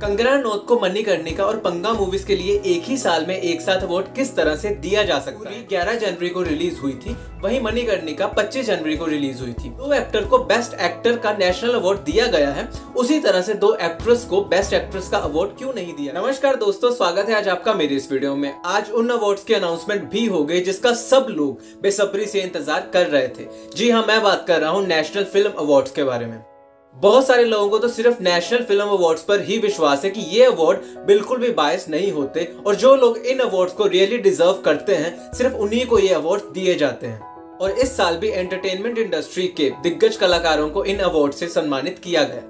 कंगना रनौत को मणिकर्णिका और पंगा मूवीज के लिए एक ही साल में एक साथ अवार्ड किस तरह से दिया जा सकता है। 11 जनवरी को रिलीज हुई थी, वहीं मणिकर्णिका 25 जनवरी को रिलीज हुई थी। दो एक्टर को बेस्ट एक्टर का नेशनल अवार्ड दिया गया है, उसी तरह से दो एक्ट्रेस को बेस्ट एक्ट्रेस का अवार्ड क्यों नहीं दिया। नमस्कार दोस्तों, स्वागत है आज आपका मेरे इस वीडियो में। आज उन अवार्ड्स की अनाउंसमेंट भी हो गई जिसका सब लोग बेसब्री से इंतजार कर रहे थे। जी हाँ, मैं बात कर रहा हूँ नेशनल फिल्म अवार्ड्स के बारे में। बहुत सारे लोगों को तो सिर्फ नेशनल फिल्म अवार्ड्स पर ही विश्वास है कि ये अवार्ड बिल्कुल भी बायस नहीं होते और जो लोग इन अवार्ड्स को रियली डिजर्व करते हैं सिर्फ उन्हीं को ये अवार्ड दिए जाते हैं। और इस साल भी एंटरटेनमेंट इंडस्ट्री के दिग्गज कलाकारों को इन अवार्ड से सम्मानित किया गया।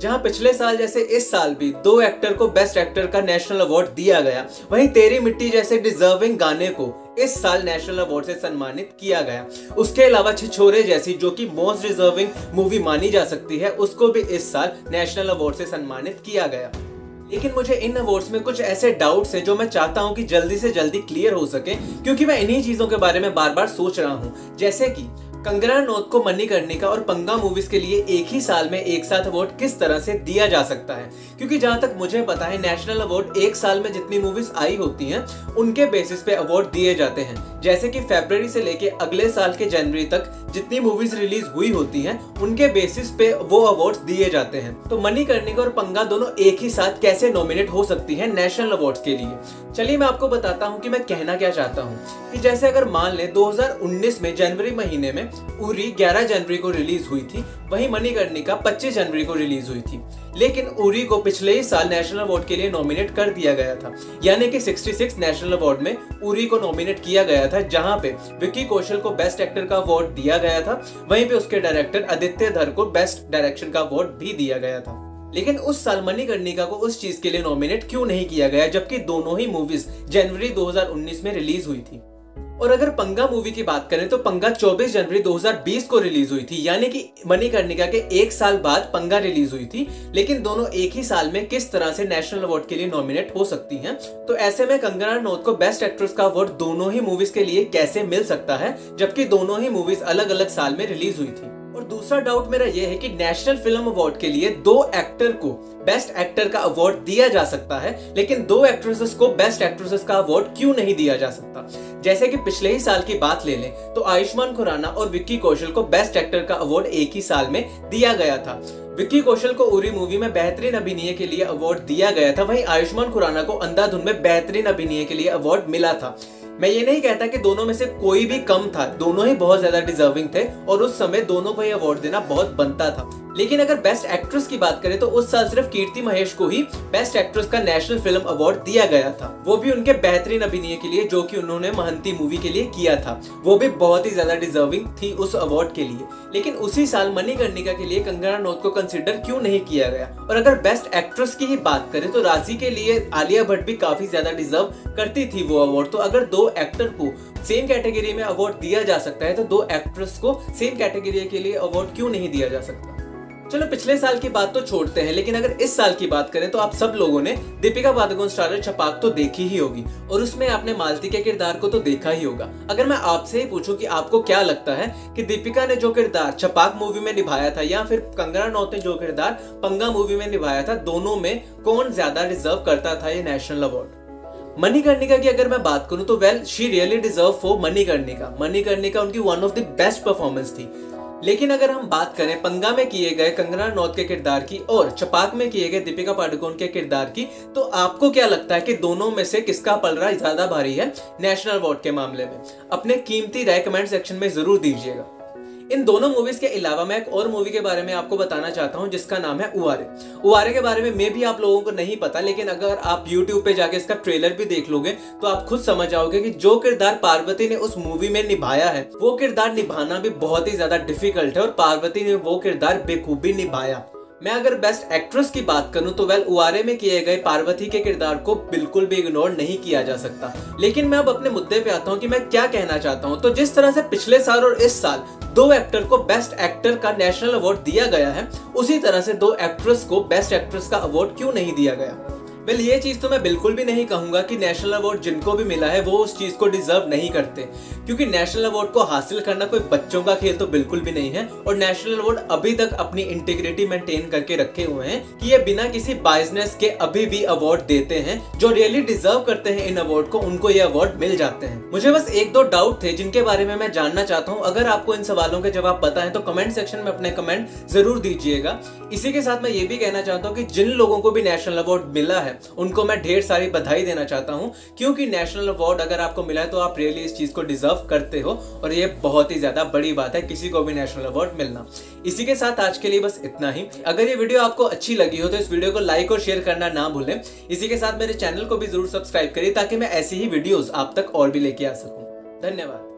जहां पिछले साल जैसे इस साल भी दो एक्टर को बेस्ट एक्टर का नेशनल अवार्ड दिया गया, वहीं तेरी मिट्टी जैसे डिजर्विंग गाने को इस साल नेशनल अवार्ड से सम्मानित किया गया। उसके अलावा छिछोरे जैसी जो कि मोस्ट डिजर्विंग मूवी मानी जा सकती है, उसको भी इस साल नेशनल अवार्ड से सम्मानित किया गया। लेकिन मुझे इन अवार्ड्स में कुछ ऐसे डाउट्स हैं जो मैं चाहता हूं कि जल्दी से जल्दी क्लियर हो सके, क्योंकि मैं इन्हीं चीजों के बारे में बार बार सोच रहा हूं। जैसे कि कंगना रनौत को मणिकर्णिका और पंगा मूवीज के लिए एक ही साल में एक साथ अवार्ड किस तरह से दिया जा सकता है, क्योंकि जहां तक मुझे पता है नेशनल अवार्ड एक साल में जितनी मूवीज आई होती हैं उनके बेसिस पे अवार्ड दिए जाते हैं। जैसे कि फरवरी से लेके अगले साल के जनवरी तक जितनी मूवीज रिलीज हुई होती हैं उनके बेसिस पे वो अवार्ड्स दिए जाते हैं। तो मणिकर्णिका और पंगा दोनों एक ही साथ कैसे नॉमिनेट हो सकती है नेशनल अवार्ड्स के लिए। चलिए मैं आपको बताता हूँ कि मैं कहना क्या चाहता हूँ। कि जैसे अगर मान ले 2019 में जनवरी महीने में उरी 11 जनवरी को रिलीज हुई थी, वहीं मणिकर्णिका 25 जनवरी को रिलीज हुई थी, लेकिन उरी को पिछले ही साल नेशनल अवार्ड के लिए नॉमिनेट कर दिया गया था। यानी कि 66 नेशनल अवार्ड में उरी को नॉमिनेट किया गया था, जहां पे विक्की कौशल को बेस्ट एक्टर का अवार्ड दिया गया था, वहीं पे उसके डायरेक्टर आदित्य धर को बेस्ट डायरेक्शन का अवार्ड भी दिया गया था। लेकिन उस साल मणिकर्णिका को उस चीज के लिए नॉमिनेट क्यों नहीं किया गया, जबकि दोनों ही मूवीज जनवरी 2019 में रिलीज हुई थी। और अगर पंगा मूवी की बात करें तो पंगा 24 जनवरी 2020 को रिलीज हुई थी, यानी कि मणिकर्णिका के एक साल बाद पंगा रिलीज हुई थी, लेकिन दोनों एक ही साल में किस तरह से नेशनल अवार्ड के लिए नॉमिनेट हो सकती हैं। तो ऐसे में कंगना रनौत को बेस्ट एक्ट्रेस का अवार्ड दोनों ही मूवीज के लिए कैसे मिल सकता है, जबकि दोनों ही मूवीज अलग अलग साल में रिलीज हुई थी। और दूसरा डाउट मेरा यह है कि नेशनल फिल्म अवार्ड के लिए दो एक्टर को बेस्ट एक्टर का अवार्ड दिया जा सकता है, लेकिन दो एक्ट्रेसेस को बेस्ट एक्ट्रेसेस का अवार्ड क्यों नहीं दिया जा सकता। जैसे कि पिछले ही साल की बात ले लें तो आयुष्मान खुराना और विक्की कौशल को बेस्ट एक्टर का अवार्ड एक ही साल में दिया गया था। विक्की कौशल को उरी मूवी में बेहतरीन अभिनय के लिए अवार्ड दिया गया था, वहीं आयुष्मान खुराना को अंधाधुन में बेहतरीन अभिनय के लिए अवार्ड मिला था। मैं ये नहीं कहता कि दोनों में से कोई भी कम था, दोनों ही बहुत ज्यादा डिजर्विंग थे और उस समय दोनों को ये अवार्ड देना बहुत बनता था। लेकिन अगर बेस्ट एक्ट्रेस की बात करें तो उस साल सिर्फ कीर्ति महेश को ही बेस्ट एक्ट्रेस का नेशनल फिल्म अवार्ड दिया गया था, वो भी उनके बेहतरीन अभिनय के लिए जो कि उन्होंने महंती मूवी के लिए किया था। वो भी बहुत ही ज्यादा डिजर्विंग थी उस अवार्ड के लिए। लेकिन उसी साल मणिकर्णिका के लिए कंगना रनौत को कंसिडर क्यों नहीं किया गया। और अगर बेस्ट एक्ट्रेस की ही बात करें तो राजी के लिए आलिया भट्ट भी काफी ज्यादा डिजर्व करती थी वो अवार्ड। तो अगर दो एक्टर को सेम कैटेगरी में अवार्ड दिया जा सकता है तो दो एक्ट्रेस को सेम कैटेगरी के लिए अवार्ड क्यों नहीं दिया जा सकता। चलो पिछले साल की बात तो छोड़ते हैं, लेकिन अगर इस साल की बात करें तो आप सब लोगों ने दीपिका पादुकोण स्टारर छपाक तो देखी ही होगी और उसमें आपने मालती के किरदार को तो देखा ही होगा। अगर मैं आपसे ही पूछूं कि आपको क्या लगता है कि दीपिका ने जो किरदार छपाक मूवी में निभाया था या फिर कंगना रनौत ने जो किरदार पंगा मूवी में निभाया था, दोनों में कौन ज्यादा डिजर्व करता था ये नेशनल अवार्ड। मणिकर्णिका की अगर मैं बात करूं तो well she really deserve for Manikarnika उनकी one of the best performance थी। लेकिन अगर हम बात करें पंगा में किए गए कंगना रनौत के किरदार की और छपाक में किए गए दीपिका पादुकोण के किरदार की, तो आपको क्या लगता है कि दोनों में से किसका पलड़ा ज्यादा भारी है नेशनल अवार्ड के मामले में। अपने कीमती राय कमेंट सेक्शन में जरूर दीजिएगा। इन दोनों मूवीज के अलावा मैं एक और मूवी के बारे में आपको बताना चाहता हूं जिसका नाम है उवारे। उवारे के बारे में भी आप लोगों को नहीं पता, लेकिन अगर आप YouTube पे जाके इसका ट्रेलर भी देख लोगे तो आप खुद समझ जाओगे कि जो किरदार पार्वती ने उस मूवी में निभाया है वो किरदार निभाना भी बहुत ही ज्यादा डिफिकल्ट है और पार्वती ने वो किरदार बेखूबी निभाया। मैं अगर बेस्ट एक्ट्रेस की बात करूं तो वेल उवारे में किए गए पार्वती के किरदार को बिल्कुल भी इग्नोर नहीं किया जा सकता। लेकिन मैं अब अपने मुद्दे पे आता हूं कि मैं क्या कहना चाहता हूं। तो जिस तरह से पिछले साल और इस साल दो एक्टर को बेस्ट एक्टर का नेशनल अवार्ड दिया गया है, उसी तरह से दो एक्ट्रेस को बेस्ट एक्ट्रेस का अवार्ड क्यों नहीं दिया गया। वेल ये चीज तो मैं बिल्कुल भी नहीं कहूंगा कि नेशनल अवार्ड जिनको भी मिला है वो उस चीज को डिजर्व नहीं करते, क्योंकि नेशनल अवार्ड को हासिल करना कोई बच्चों का खेल तो बिल्कुल भी नहीं है। और नेशनल अवार्ड अभी तक अपनी इंटीग्रिटी मेंटेन करके रखे हुए हैं कि ये बिना किसी बायसनेस के अभी भी अवार्ड देते हैं। जो रियली डिजर्व करते हैं इन अवार्ड को, उनको ये अवार्ड मिल जाते हैं। मुझे बस एक दो डाउट थे जिनके बारे में मैं जानना चाहता हूँ। अगर आपको इन सवालों के जवाब पता है तो कमेंट सेक्शन में अपने कमेंट जरूर दीजिएगा। इसी के साथ मैं ये भी कहना चाहता हूँ कि जिन लोगों को भी नेशनल अवार्ड मिला है उनको मैं ढेर सारी बधाई देना चाहता हूं, क्योंकि नेशनल अवार्ड अगर आपको मिला है तो आप रियली इस चीज को डिजर्व करते हो और ये बहुत ही ज्यादा बड़ी बात है किसी को भी नेशनल अवार्ड मिलना। इसी के साथ आज के लिए बस इतना ही। अगर ये वीडियो आपको अच्छी लगी हो तो इस वीडियो को लाइक और शेयर करना ना भूलें। इसी के साथ मेरे चैनल को भी जरूर सब्सक्राइब करिए ताकि मैं ऐसी ही वीडियोस आप तक और भी लेके आ सकूं। धन्यवाद।